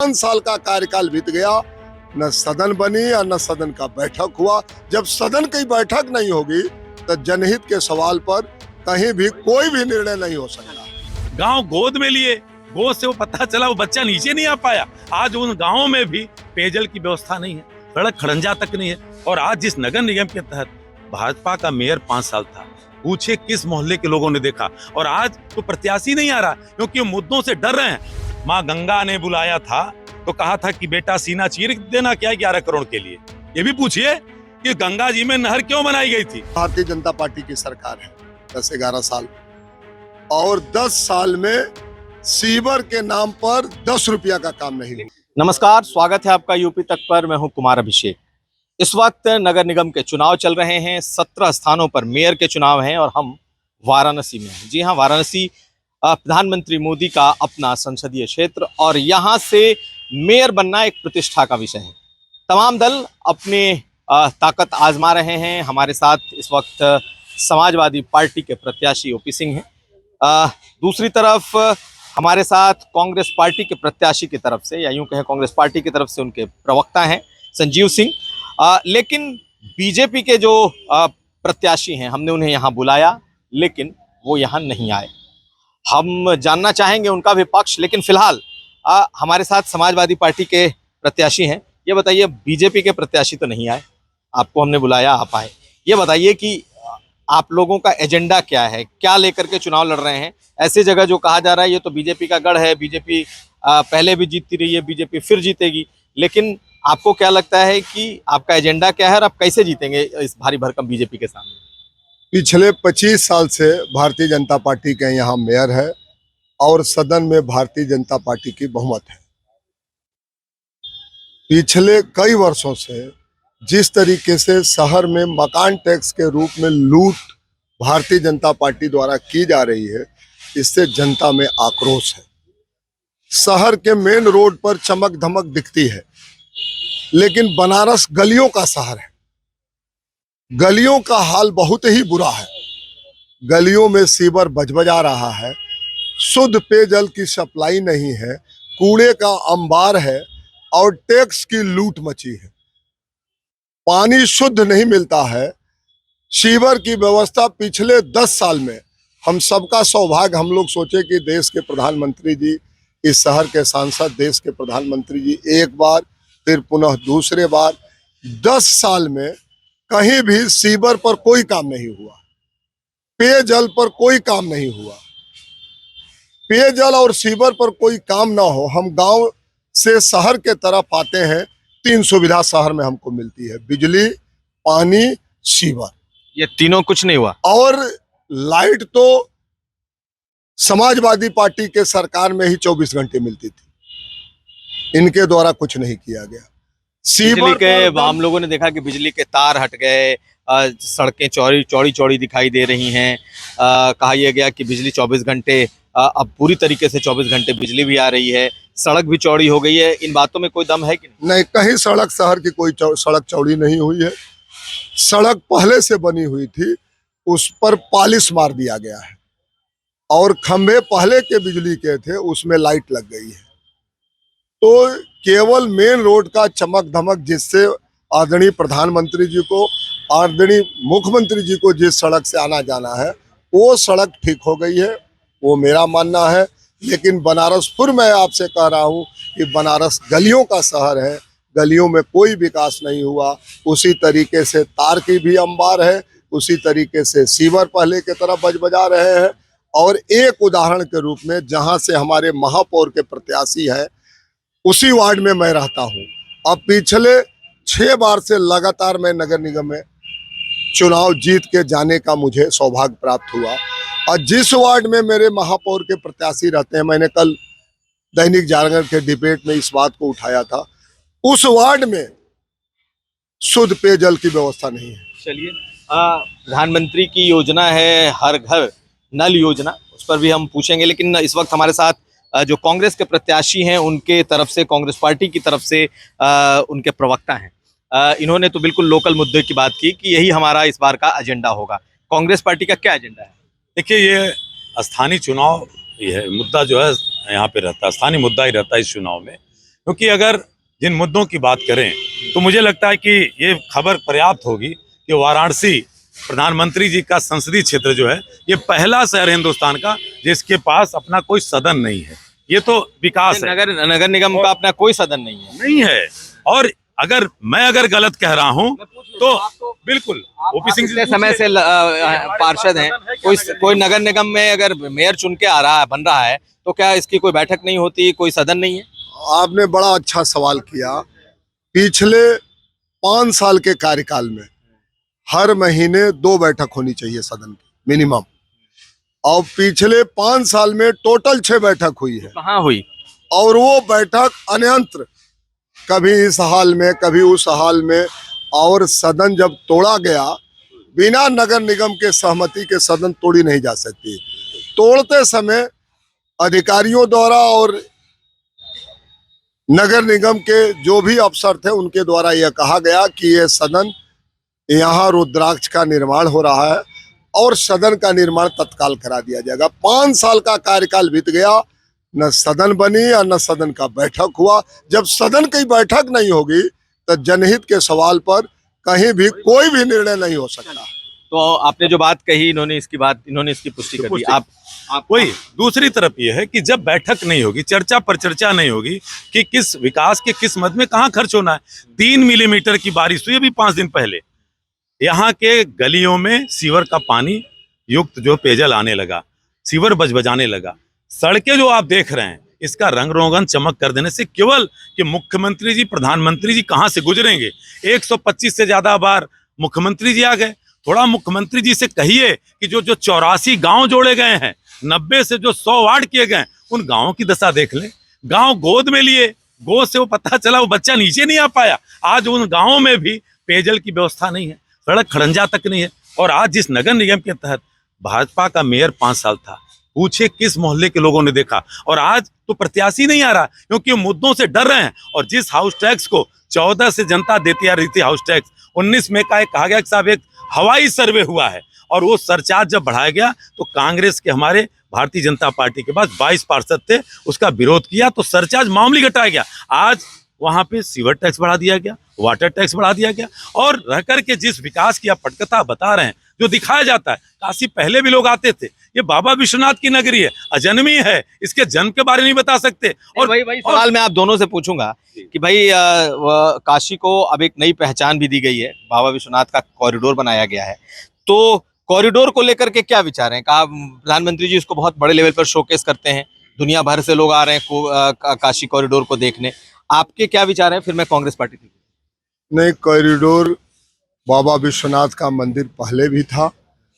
5 साल का कार्यकाल बीत गया, न सदन बनी और न सदन का बैठक हुआ। जब सदन की बैठक नहीं होगी तो जनहित के सवाल पर कहीं भी कोई भी निर्णय नहीं हो सकता। गांव गोद में लिए, गोद से वो पता चला वो बच्चा नीचे नहीं आ पाया। आज उन गांवों में भी पेयजल की व्यवस्था नहीं है, सड़क खड़ंजा तक नहीं है। और आज जिस नगर निगम के तहत भाजपा का मेयर 5 साल था, पूछे किस मोहल्ले के लोगों ने देखा। और आज तो प्रत्याशी नहीं आ रहा क्योंकि मुद्दों से डर रहे हैं। माँ गंगा ने बुलाया था तो कहा था कि बेटा सीना चीर देना क्या 11 करोड़ के लिए। ये भी पूछिए कि गंगा जी में नहर क्यों बनाई गई थी। भारतीय जनता पार्टी की सरकार है 10-11 साल, और 10 साल में सीवर के नाम पर 10 रुपया का काम नहीं हुआ। नमस्कार, स्वागत है आपका यूपी तक पर। मैं हूं कुमार अभिषेक। इस वक्त नगर निगम के चुनाव चल रहे हैं। 17 स्थानों पर मेयर के चुनाव हैं और हम वाराणसी में हैं। जी हां, वाराणसी प्रधानमंत्री मोदी का अपना संसदीय क्षेत्र और यहाँ से मेयर बनना एक प्रतिष्ठा का विषय है। तमाम दल अपने ताकत आजमा रहे हैं। हमारे साथ इस वक्त समाजवादी पार्टी के प्रत्याशी ओपी सिंह हैं। दूसरी तरफ हमारे साथ कांग्रेस पार्टी के प्रत्याशी की तरफ से, या यूं कहें कांग्रेस पार्टी की तरफ से उनके प्रवक्ता हैं संजीव सिंह। लेकिन बीजेपी के जो प्रत्याशी हैं, हमने उन्हें यहाँ बुलाया लेकिन वो यहाँ नहीं आए। हम जानना चाहेंगे उनका भी पक्ष, लेकिन फिलहाल हमारे साथ समाजवादी पार्टी के प्रत्याशी हैं। ये बताइए, बीजेपी के प्रत्याशी तो नहीं आए, आपको हमने बुलाया, आप आए। ये बताइए कि आप लोगों का एजेंडा क्या है, क्या लेकर के चुनाव लड़ रहे हैं। ऐसी जगह जो कहा जा रहा है ये तो बीजेपी का गढ़ है, बीजेपी पहले भी जीतती रही है, बीजेपी फिर जीतेगी, लेकिन आपको क्या लगता है कि आपका एजेंडा क्या है और आप कैसे जीतेंगे इस भारी भरकम बीजेपी के सामने? पिछले 25 साल से भारतीय जनता पार्टी के यहाँ मेयर है और सदन में भारतीय जनता पार्टी की बहुमत है। पिछले कई वर्षों से जिस तरीके से शहर में मकान टैक्स के रूप में लूट भारतीय जनता पार्टी द्वारा की जा रही है, इससे जनता में आक्रोश है। शहर के मेन रोड पर चमक धमक दिखती है, लेकिन बनारस गलियों का शहर है। गलियों का हाल बहुत ही बुरा है। गलियों में सीवर बजबजा रहा है, शुद्ध पेयजल की सप्लाई नहीं है, कूड़े का अंबार है और टैक्स की लूट मची है। पानी शुद्ध नहीं मिलता है। सीवर की व्यवस्था पिछले 10 साल में, हम सबका सौभाग्य, हम लोग सोचे कि देश के प्रधानमंत्री जी, इस शहर के सांसद, देश के प्रधानमंत्री जी एक बार फिर पुनः दूसरे बार 10 साल में कहीं भी सीवर पर कोई काम नहीं हुआ, पेयजल पर कोई काम नहीं हुआ। पेयजल और सीवर पर कोई काम ना हो, हम गांव से शहर के तरफ आते हैं, 3 सुविधा शहर में हमको मिलती है, बिजली, पानी, सीवर। ये तीनों कुछ नहीं हुआ। और लाइट तो समाजवादी पार्टी के सरकार में ही 24 घंटे मिलती थी, इनके द्वारा कुछ नहीं किया गया। बिजली के हम लोगों ने देखा कि बिजली के तार हट गए, सड़कें चौड़ी चौड़ी दिखाई दे रही हैं। कहा यह गया कि बिजली 24 घंटे, अब पूरी तरीके से 24 घंटे बिजली भी आ रही है, सड़क भी चौड़ी हो गई है। इन बातों में कोई दम है कि नहीं? कहीं सड़क, शहर की कोई सड़क चौड़ी नहीं हुई है। सड़क पहले से बनी हुई थी, उस पर पॉलिश मार दिया गया है, और खंभे पहले के बिजली के थे, उसमें लाइट लग गई है। तो केवल मेन रोड का चमक धमक, जिससे आदरणीय प्रधानमंत्री जी को, आदरणीय मुख्यमंत्री जी को जिस सड़क से आना जाना है, वो सड़क ठीक हो गई है, वो मेरा मानना है। लेकिन बनारस, फिर मैं आपसे कह रहा हूँ कि बनारस गलियों का शहर है, गलियों में कोई विकास नहीं हुआ। उसी तरीके से तार की भी अंबार है, उसी तरीके से सीवर पहले की तरह बजबजा रहे हैं। और एक उदाहरण के रूप में, जहाँ से हमारे महापौर के प्रत्याशी हैं, उसी वार्ड में मैं रहता हूँ। अब पिछले 6 बार से लगातार मैं नगर निगम में चुनाव जीत के जाने का मुझे सौभाग्य प्राप्त हुआ। और जिस वार्ड में मेरे महापौर के प्रत्याशी रहते हैं, मैंने कल दैनिक जागरण के डिबेट में इस बात को उठाया था, उस वार्ड में शुद्ध पेयजल की व्यवस्था नहीं है। चलिए, प्रधानमंत्री की योजना है हर घर नल योजना, उस पर भी हम पूछेंगे। लेकिन इस वक्त हमारे साथ जो कांग्रेस के प्रत्याशी हैं, उनके तरफ से, कांग्रेस पार्टी की तरफ से उनके प्रवक्ता हैं। इन्होंने तो बिल्कुल लोकल मुद्दे की बात की कि यही हमारा इस बार का एजेंडा होगा। कांग्रेस पार्टी का क्या एजेंडा है? देखिए, ये स्थानीय चुनाव, ये मुद्दा जो है यहाँ पे रहता है, स्थानीय मुद्दा ही रहता है इस चुनाव में। क्योंकि अगर जिन मुद्दों की बात करें तो मुझे लगता है कि ये खबर पर्याप्त होगी कि वाराणसी प्रधानमंत्री जी का संसदीय क्षेत्र जो है, ये पहला शहर है हिंदुस्तान का जिसके पास अपना कोई सदन नहीं है। ये तो विकास है, नगर निगम का अपना कोई सदन नहीं है। और अगर गलत कह रहा हूं तो बिल्कुल ओपी सिंह इतने समय से पार्षद हैं, कोई नगर निगम में अगर मेयर चुन के आ रहा है, बन रहा है, तो क्या इसकी कोई बैठक नहीं होती, कोई सदन नहीं है? आपने बड़ा अच्छा सवाल किया। पिछले 5 साल के कार्यकाल में हर महीने 2 बैठक होनी चाहिए सदन की मिनिमम, और पिछले 5 साल में टोटल 6 बैठक हुई है। कहाँ हुई? और वो बैठक अनंतर, कभी इस हाल में कभी उस हाल में, और सदन जब तोड़ा गया, बिना नगर निगम के सहमति के सदन तोड़ी नहीं जा सकती। तोड़ते समय अधिकारियों द्वारा और नगर निगम के जो भी अफसर थे उनके द्वारा यह कहा गया कि ये सदन, यहाँ रुद्राक्ष का निर्माण हो रहा है और सदन का निर्माण तत्काल करा दिया जाएगा। 5 साल का कार्यकाल बीत गया, न सदन बनी और न सदन का बैठक हुआ। जब सदन की बैठक नहीं होगी तो जनहित के सवाल पर कहीं भी कोई भी निर्णय नहीं हो सकता। तो आपने जो बात कही, इन्होंने इसकी पुष्टि कर दी। आप वही दूसरी तरफ ये है कि जब बैठक नहीं होगी, चर्चा पर चर्चा नहीं होगी कि किस विकास के किस मद में कहाँ खर्च होना है। 3 मिलीमीटर की बारिश हुई अभी 5 दिन पहले, यहाँ के गलियों में सीवर का पानी युक्त जो पेयजल आने लगा, सीवर बजबजाने लगा। सड़कें जो आप देख रहे हैं, इसका रंग रोगन चमक कर देने से केवल कि मुख्यमंत्री जी, प्रधानमंत्री जी कहाँ से गुजरेंगे। 125 से ज्यादा बार मुख्यमंत्री जी आ गए। थोड़ा मुख्यमंत्री जी से कहिए कि जो 84 गांव जोड़े गए हैं, 90 से जो 100 वार्ड किए गए, उन गांवों की दशा देख लें। गांव गोद में लिए, गोद से वो पता चला वो बच्चा नीचे नहीं आ पाया। आज उन गांवों में भी पेयजल की व्यवस्था नहीं है, सड़क खड़ंजा तक नहीं है। और आज जिस नगर निगम के तहत भाजपा का मेयर 5 साल था, पूछे किस मोहल्ले के लोगों ने देखा। और आज तो प्रत्याशी नहीं आ रहा क्योंकि वो मुद्दों से डर रहे हैं। और जिस हाउस टैक्स को 14 से जनता देती आ रही थी, हाउस टैक्स 19 में का एक कहा गया कि साहब एक हवाई सर्वे हुआ है, और वो सरचार्ज जब बढ़ाया गया तो कांग्रेस के, हमारे भारतीय जनता पार्टी के पास 22 पार्षद थे, उसका विरोध किया तो सरचार्ज मामूली घटाया गया। आज वहां पे सीवर टैक्स बढ़ा दिया गया, वाटर टैक्स बढ़ा दिया गया। और रह करके जिस विकास की आप पटकथा बता रहे हैं, जो दिखाया जाता है, काशी पहले भी लोग आते थे। ये बाबा विश्वनाथ की नगरी है, अजन्मी है, इसके जन्म के बारे में नहीं बता सकते। और वही सवाल मैं आप दोनों से पूछूंगा कि भाई काशी को अब एक नई पहचान भी दी गई है, बाबा विश्वनाथ का कॉरिडोर बनाया गया है। तो कॉरिडोर को लेकर के क्या विचार हैं? कहा प्रधानमंत्री जी इसको बहुत बड़े लेवल पर शोकेस करते हैं, दुनिया भर से लोग आ रहे हैं काशी कॉरिडोर को देखने। आपके क्या विचार हैं? फिर मैं कांग्रेस पार्टी की। नहीं, कॉरिडोर, बाबा विश्वनाथ का मंदिर पहले भी था,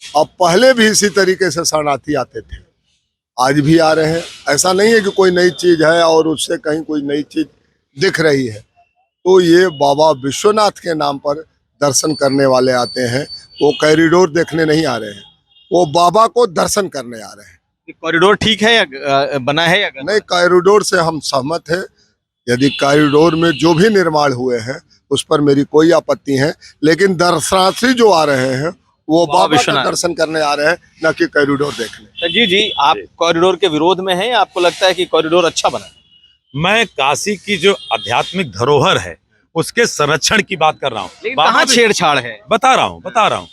अब पहले भी इसी तरीके से शरणार्थी आते थे, आज भी आ रहे हैं। ऐसा नहीं है कि कोई नई चीज है और उससे कहीं कोई नई चीज दिख रही है। तो ये बाबा विश्वनाथ के नाम पर दर्शन करने वाले आते हैं, वो कॉरिडोर देखने नहीं आ रहे हैं, वो बाबा को दर्शन करने आ रहे हैं। कॉरिडोर ठीक है या बना है या नहीं, कॉरिडोर से हम सहमत हैं। यदि कॉरिडोर में जो भी निर्माण हुए हैं उस पर मेरी कोई आपत्ति है, लेकिन दर्शनार्थी जो आ रहे हैं वो बाबा का दर्शन करने आ रहे हैं, न कि कॉरिडोर देखने। संजीव जी, आप कॉरिडोर के विरोध में हैं या आपको लगता है कि कॉरिडोर अच्छा बना? मैं काशी की जो आध्यात्मिक धरोहर है उसके संरक्षण की बात कर रहा हूँ। कहाँ छेड़छाड़ है? बता रहा हूँ।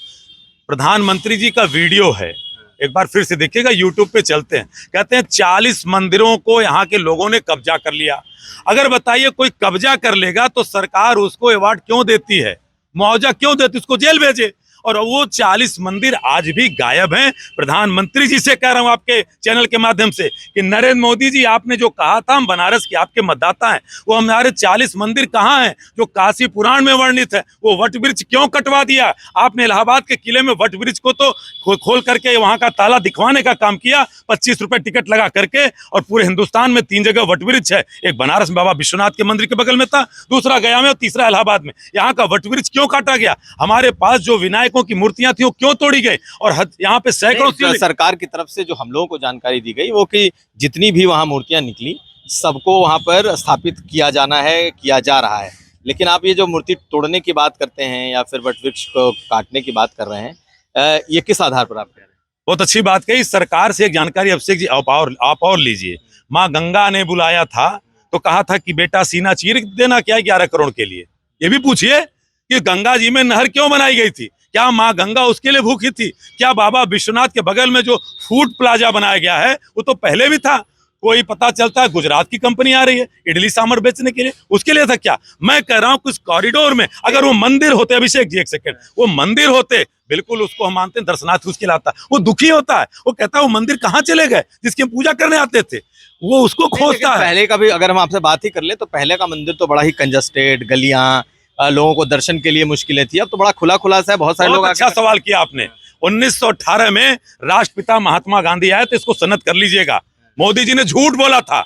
प्रधानमंत्री जी का वीडियो है, एक बार फिर से देखिएगा, यूट्यूब पे चलते हैं। कहते हैं 40 मंदिरों को यहाँ के लोगों ने कब्जा कर लिया। अगर बताइए कोई कब्जा कर लेगा तो सरकार उसको अवार्ड क्यों देती है, मुआवजा क्यों देती, उसको जेल भेजे। और वो 40 मंदिर आज भी गायब हैं। प्रधानमंत्री जी से कह रहा हूं आपके चैनल के माध्यम से कि नरेंद्र मोदी जी, आपने जो कहा था हम बनारस के आपके मतदाता हैं, वो हमारे 40 मंदिर कहाँ हैं जो काशी पुराण में वर्णित है? वो वट वृक्ष क्यों कटवा दिया आपने? इलाहाबाद के किले में वट वृक्ष को तो खोल करके वहां का ताला दिखवाने का काम किया, 25 रुपए टिकट लगा करके। और पूरे हिंदुस्तान में 3 जगह वट वृक्ष है, एक बनारस में बाबा विश्वनाथ के मंदिर के बगल में था, दूसरा गया में और तीसरा इलाहाबाद में। यहाँ का वट वृक्ष क्यों काटा गया? हमारे पास जो विनायकों की मूर्तियां थी वो क्यों तोड़ी गई? और यहाँ पे सैकड़ों सरकार की तरफ से जो हम लोगों को जानकारी दी गई वो कि जितनी भी वहां मूर्तियां निकली सबको वहां पर स्थापित किया जाना है, किया जा रहा है। लेकिन आप ये जो मूर्ति तोड़ने की बात करते हैं या फिर वट वृक्ष को काटने की बात कर रहे हैं, ये किस आधार पर आप कह रहे हैं? बहुत अच्छी बात कही। सरकार से एक जानकारी अभिषेक जी आप और लीजिए। माँ गंगा ने बुलाया था तो कहा था कि बेटा सीना चीर देना क्या 11 करोड़ के लिए। ये भी पूछिए कि गंगा जी में नहर क्यों बनाई गई थी, क्या माँ गंगा उसके लिए भूखी थी, क्या बाबा विश्वनाथ के बगल में जो फूड प्लाजा बनाया गया है वो तो पहले भी था। कोई पता चलता है गुजरात की कंपनी आ रही है इडली सांभर बेचने के लिए, उसके लिए था क्या। मैं कह रहा हूं कुछ कॉरिडोर में अगर वो मंदिर होते, अभिषेक जी एक सेकंड, वो मंदिर होते, बिल्कुल उसको हम मानते हैं दर्शनार्थी उसके लाता, वो दुखी होता है, वो कहता है वो मंदिर कहाँ चले गए जिसकी हम पूजा करने आते थे, वो उसको खोजता है। पहले का भी अगर हम आपसे बात ही कर ले तो पहले का मंदिर तो बड़ा ही कंजस्टेड, गलियां, लोगों को दर्शन के लिए मुश्किलें थी। अब तो बड़ा खुला खुला सा है, बहुत सारे लोग अच्छा सवाल किया आपने। 1918 में राष्ट्रपिता महात्मा गांधी आए तो इसको सनद कर लीजिएगा, मोदी जी ने झूठ बोला था।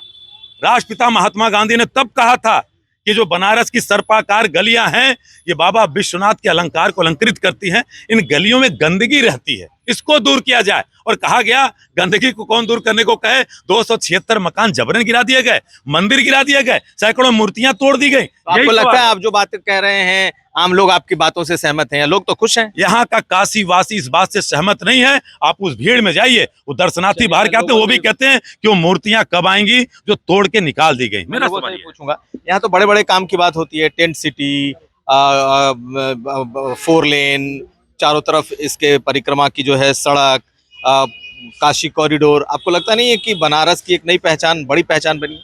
राष्ट्रपिता महात्मा गांधी ने तब कहा था कि जो बनारस की सर्पाकार गलियां हैं ये बाबा विश्वनाथ के अलंकार को अलंकृत करती हैं, इन गलियों में गंदगी रहती है, इसको दूर किया जाए। और कहा गया गंदगी को कौन दूर करने को कहे, 276 मकान जबरन गिरा दिए गए, मंदिर गिरा दिए गए, सैकड़ों मूर्तियां तोड़ दी गई। तो आपको लगता है आप जो बातें कह रहे हैं आम लोग आपकी बातों से सहमत हैं, लोग तो खुश हैं? यहाँ का काशी वासी इस बात से सहमत नहीं है। आप उस भीड़ में जाइए, वो दर्शनार्थी बाहर के आते हैं, वो भी कहते हैं कि वो मूर्तियां कब आएंगी जो तोड़ के निकाल दी गई। मेरा सवाल पूछूंगा, यहाँ तो बड़े बड़े काम की बात होती है, टेंट सिटी, 4 लेन, चारों तरफ इसके परिक्रमा की जो है सड़क, काशी कॉरिडोर, आपको लगता नहीं है कि बनारस की एक नई पहचान, बड़ी पहचान बनी?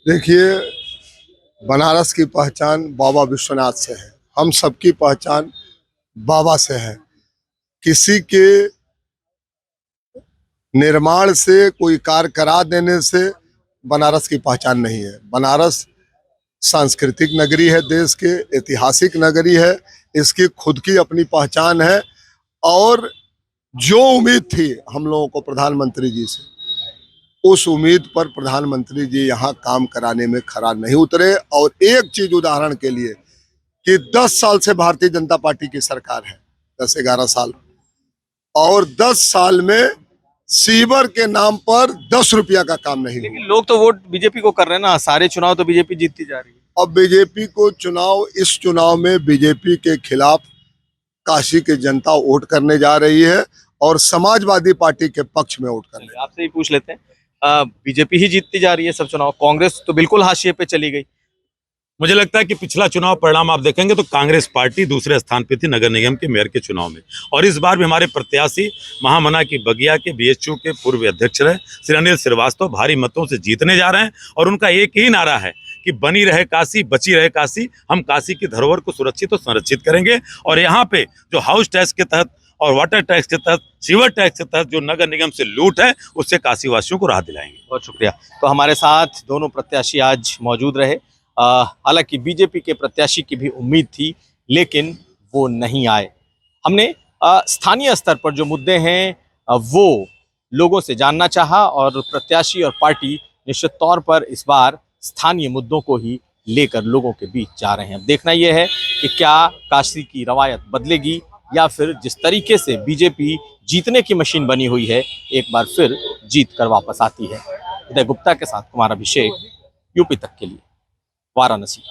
देखिए, बनारस की पहचान बाबा विश्वनाथ से है, हम सबकी पहचान बाबा से है। किसी के निर्माण से, कोई कार्य करा देने से बनारस की पहचान नहीं है। बनारस सांस्कृतिक नगरी है, देश के ऐतिहासिक नगरी है, इसकी खुद की अपनी पहचान है। और जो उम्मीद थी हम लोगों को प्रधानमंत्री जी से, उस उम्मीद पर प्रधानमंत्री जी यहाँ काम कराने में खरा नहीं उतरे। और एक चीज उदाहरण के लिए कि 10 साल से भारतीय जनता पार्टी की सरकार है, 10-11 साल, और 10 साल में सीवर के नाम पर 10 रुपया का काम नहीं हुआ। लेकिन लोग तो वोट बीजेपी को कर रहे हैं ना, सारे चुनाव तो बीजेपी जीतती जा रही है। अब बीजेपी को इस चुनाव में बीजेपी के खिलाफ काशी की जनता वोट करने जा रही है और समाजवादी पार्टी के पक्ष में वोट करने। आपसे ही पूछ लेते हैं, बीजेपी ही जीतती जा रही है सब चुनाव, कांग्रेस तो बिल्कुल हाशिए पे चली गई। मुझे लगता है कि पिछला चुनाव परिणाम आप देखेंगे तो कांग्रेस पार्टी दूसरे स्थान पे थी नगर निगम के मेयर के चुनाव में, और इस बार भी हमारे प्रत्याशी महामना की बगिया के बीएचयू के पूर्व अध्यक्ष रहे श्री अनिल श्रीवास्तव भारी मतों से जीतने जा रहे हैं। और उनका एक ही नारा है कि बनी रहे काशी, बची रहे काशी, हम काशी की धरोहर को सुरक्षित और संरक्षित करेंगे। और यहाँ पे जो हाउस टैक्स के तहत और वाटर टैक्स के तहत, सीवर टैक्स के तहत जो नगर निगम से लूट है, उससे काशी वासियों को राहत दिलाएंगे। बहुत शुक्रिया। तो हमारे साथ दोनों प्रत्याशी आज मौजूद रहे। हालांकि बीजेपी के प्रत्याशी की भी उम्मीद थी लेकिन वो नहीं आए। हमने स्थानीय स्तर पर जो मुद्दे हैं वो लोगों से जानना चाहा और प्रत्याशी और पार्टी निश्चित तौर पर इस बार स्थानीय मुद्दों को ही लेकर लोगों के बीच जा रहे हैं। देखना यह है कि क्या काशी की रवायत बदलेगी या फिर जिस तरीके से बीजेपी जीतने की मशीन बनी हुई है एक बार फिर जीत कर वापस आती है। उदय गुप्ता के साथ कुमार अभिषेक, यूपी तक के लिए, वाराणसी।